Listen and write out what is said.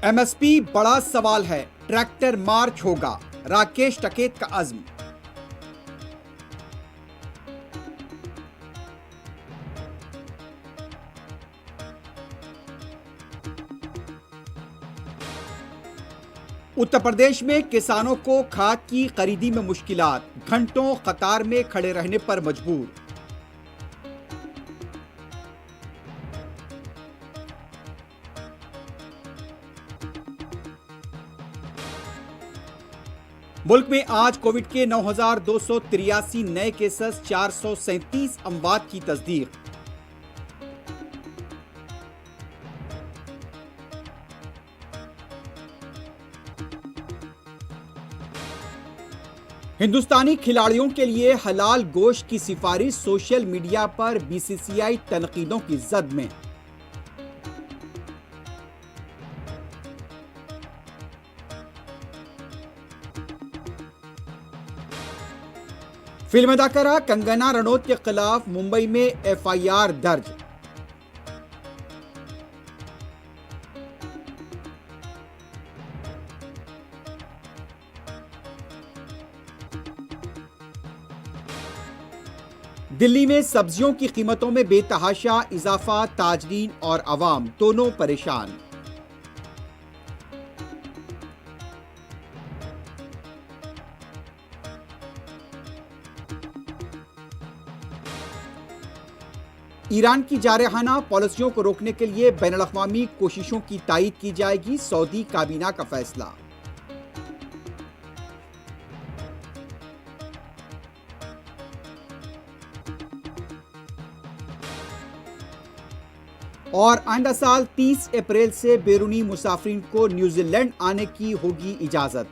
MSP बड़ा सवाल है, ट्रैक्टर मार्च होगा, राकेश टिकैत का अज़्म। उत्तर प्रदेश में किसानों को खाद की खरीदी में मुश्किलात, घंटों कतार में खड़े रहने पर मजबूर। मुल्क में आज कोविड के 9,283 नए केसेस, 437 अमवात की तस्दीक। हिंदुस्तानी खिलाड़ियों के लिए हलाल गोश्त की सिफारिश, सोशल मीडिया पर बीसीसीआई तनकीदों की जद में। फिल्म अदाकारा कंगना रनौत के खिलाफ मुंबई में एफआईआर दर्ज। दिल्ली में सब्जियों की कीमतों में बेतहाशा इजाफा, ताजरीन और अवाम दोनों परेशान। ईरान की जारहाना पॉलिसियों को रोकने के लिए बैनुल अक़वामी कोशिशों की तायीद की जाएगी, सऊदी काबीना का फैसला। और आइंदा साल 30 अप्रैल से बैरूनी मुसाफिरीन को न्यूजीलैंड आने की होगी इजाजत।